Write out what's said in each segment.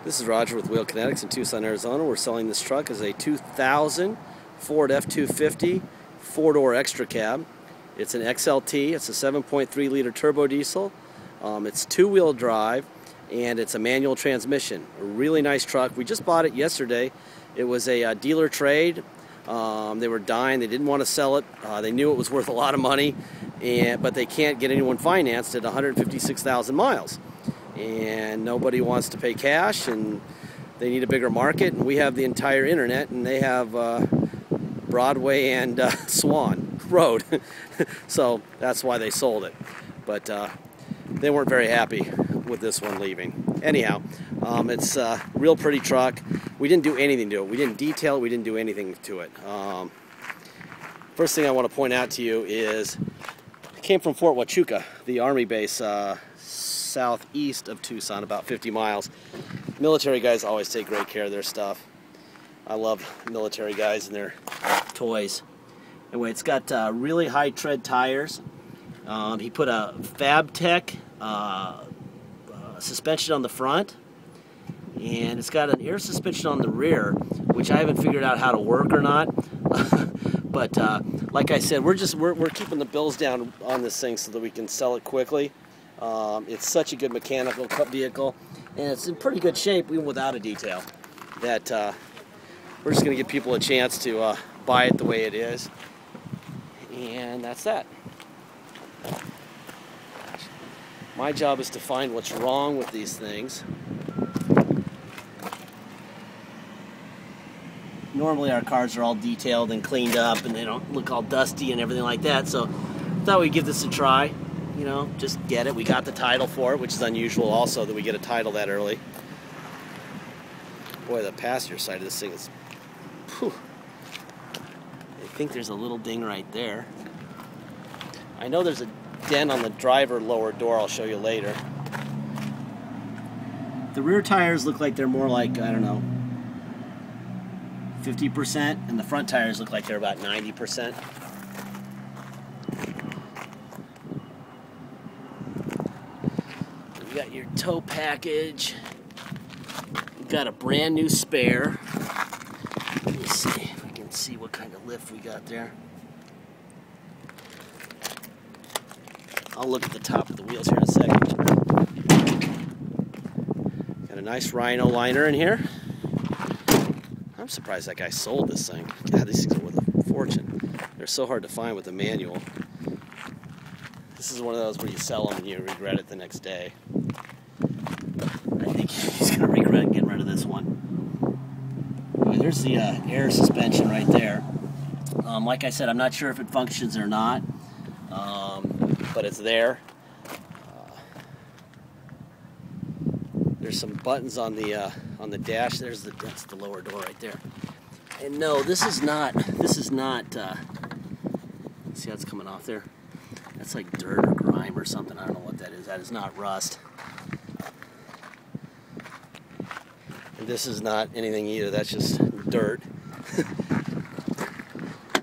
This is Roger with Wheel Kinetics in Tucson, Arizona. We're selling this truck as a 2000 Ford F250 four-door extra cab. It's an XLT. It's a 7.3 liter turbo diesel. It's two-wheel drive, and it's a manual transmission. A really nice truck. We just bought it yesterday. It was a dealer trade. They were dying. They didn't want to sell it. They knew it was worth a lot of money, but they can't get anyone financed at 156,000 miles. And nobody wants to pay cash, and they need a bigger market, and we have the entire internet, and they have Broadway and Swan Road. So that's why they sold it. But they weren't very happy with this one leaving. Anyhow, it's a real pretty truck. We didn't do anything to it. We didn't detail it. We didn't do anything to it. First thing I want to point out to you is it came from Fort Huachuca, the Army base southeast of Tucson, about 50 miles. Military guys always take great care of their stuff. I love military guys and their toys. Anyway, it's got really high tread tires. He put a FabTech suspension on the front, and it's got an air suspension on the rear, which I haven't figured out how to work or not. But like I said, we're keeping the bills down on this thing so that we can sell it quickly. It's such a good mechanical vehicle, and it's in pretty good shape even without a detail, that we're just going to give people a chance to buy it the way it is, and that's that. My job is to find what's wrong with these things. Normally our cars are all detailed and cleaned up, and they don't look all dusty and everything like that, so I thought we'd give this a try. You know, just get it. We got the title for it, which is unusual also that we get a title that early. Boy, the passenger side of this thing is... Whew. I think there's a little ding right there. I know there's a dent on the driver lower door. I'll show you later. The rear tires look like they're more like, I don't know, 50%, and the front tires look like they're about 90%. You got your tow package. We've got a brand new spare. Let me see if we can see what kind of lift we got there. I'll look at the top of the wheels here in a second. Got a nice Rhino liner in here. I'm surprised that guy sold this thing. God, these things are worth a fortune. They're so hard to find with the manual. This is one of those where you sell them and you regret it the next day. I think he's going to regret getting rid of this one. Anyway, there's the air suspension right there. Like I said, I'm not sure if it functions or not, but it's there. There's some buttons on the dash. That's the lower door right there. And no, this is not. See how it's coming off there? That's like dirt or grime or something. I don't know what that is. That is not rust. And this is not anything either. That's just dirt.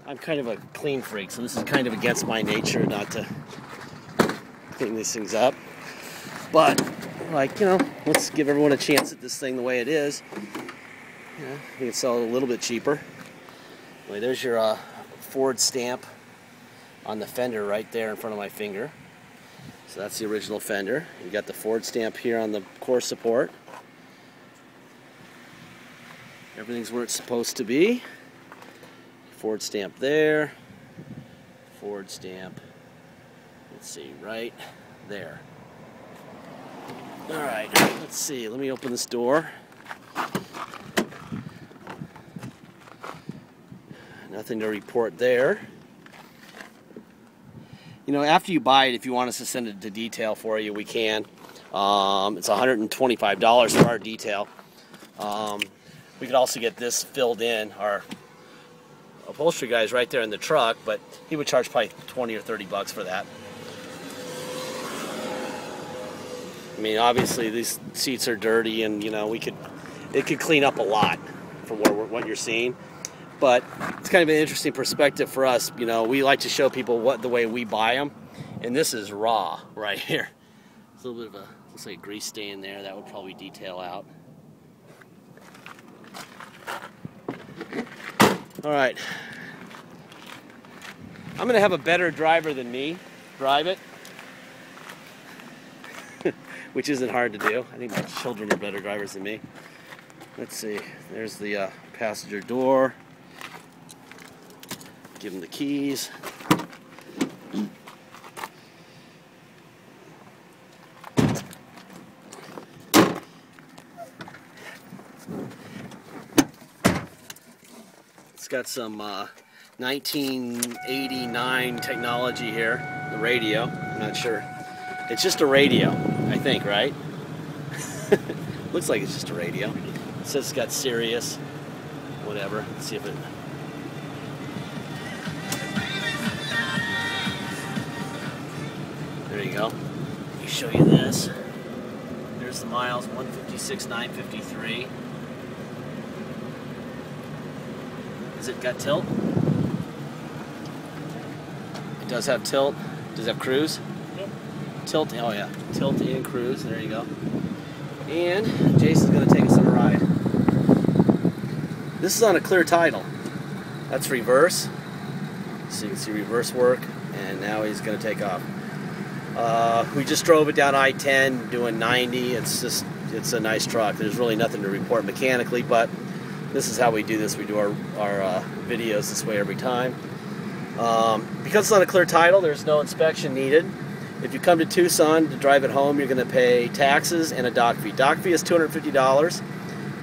I'm kind of a clean freak, so this is kind of against my nature not to clean these things up. But, like, you know, let's give everyone a chance at this thing the way it is. Yeah, we can sell it a little bit cheaper. Anyway, there's your Ford stamp on the fender right there in front of my finger. So that's the original fender. You got the Ford stamp here on the core support. Everything's where it's supposed to be. Ford stamp there. Ford stamp, let's see, right there. Alright, let's see. Let me open this door. Nothing to report there. You know, after you buy it, if you want us to send it to detail for you, we can. It's $125 for our detail. We could also get this filled in. Our upholstery guy's right there in the truck, but he would charge probably 20 or 30 bucks for that. I mean, obviously these seats are dirty, and you know, it could clean up a lot from what you're seeing. But it's kind of an interesting perspective for us. You know, we like to show people the way we buy them, and this is raw right here. It's a little bit of a, looks like a grease stain there. That would probably detail out. All right. I'm going to have a better driver than me drive it, which isn't hard to do. I think my children are better drivers than me. Let's see. There's the passenger door. Give them the keys. It's got some 1989 technology here. The radio. I'm not sure. It's just a radio, I think, right? Looks like it's just a radio. It says it's got Sirius, whatever. Let's see if it... There you go. Let me show you this. There's the miles, 156,953. Has it got tilt? It does have tilt. Does it have cruise? Yep. Tilt, oh yeah. Tilt and cruise, there you go. And Jason's going to take us on a ride. This is on a clear title. That's reverse. So you can see reverse work. And now he's going to take off. We just drove it down I-10 doing 90. It's a nice truck. There's really nothing to report mechanically, but this is how we do this. We do our videos this way every time. Because it's on a clear title, there's no inspection needed. If you come to Tucson to drive it home, you're going to pay taxes and a dock fee. Dock fee is $250.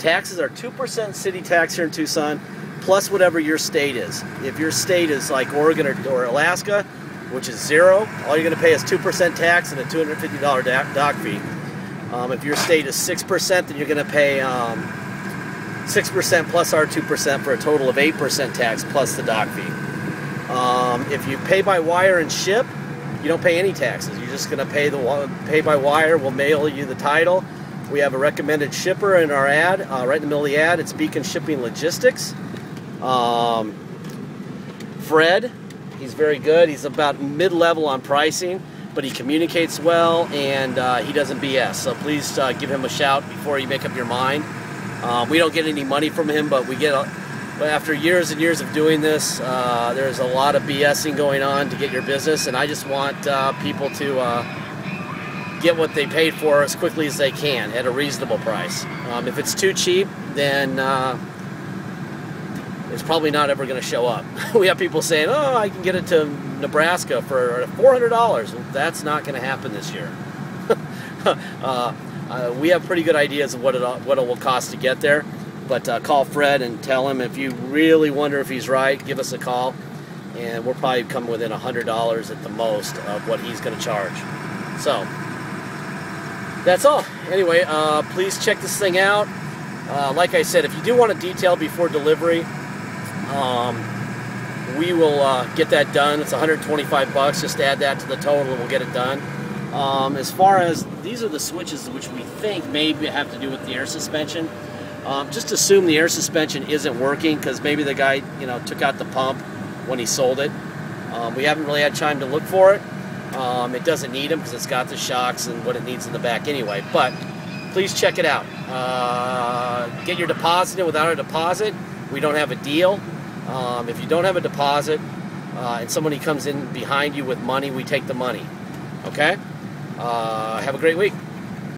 Taxes are 2% city tax here in Tucson, plus whatever your state is. If your state is like Oregon or Alaska, which is 0, all you're going to pay is 2% tax and a $250 dock fee. If your state is 6%, then you're going to pay 6% plus our 2% for a total of 8% tax plus the dock fee. If you pay by wire and ship, you don't pay any taxes. You're just going to pay by wire. We'll mail you the title. We have a recommended shipper in our ad, right in the middle of the ad. It's Beacon Shipping Logistics. Fred, he's very good. He's about mid-level on pricing, but he communicates well and he doesn't BS. So please give him a shout before you make up your mind. We don't get any money from him, but we get, after years and years of doing this, there's a lot of BSing going on to get your business, and I just want people to get what they paid for as quickly as they can at a reasonable price. If it's too cheap, then it's probably not ever going to show up. We have people saying, oh, I can get it to Nebraska for $400. Well, that's not going to happen this year. We have pretty good ideas of what it will cost to get there, but call Fred and tell him if you really wonder if he's right, give us a call, and we'll probably come within $100 at the most of what he's going to charge. So that's all. Anyway, please check this thing out. Like I said, if you do want a detail before delivery, we will get that done. It's $125. Just add that to the total and we'll get it done. As far as, these are the switches which we think maybe have to do with the air suspension. Just assume the air suspension isn't working because maybe the guy, took out the pump when he sold it. We haven't really had time to look for it. It doesn't need them because it's got the shocks and what it needs in the back anyway. But please check it out. Get your deposit in. Without a deposit, we don't have a deal. If you don't have a deposit and somebody comes in behind you with money, we take the money. Okay? Have a great week.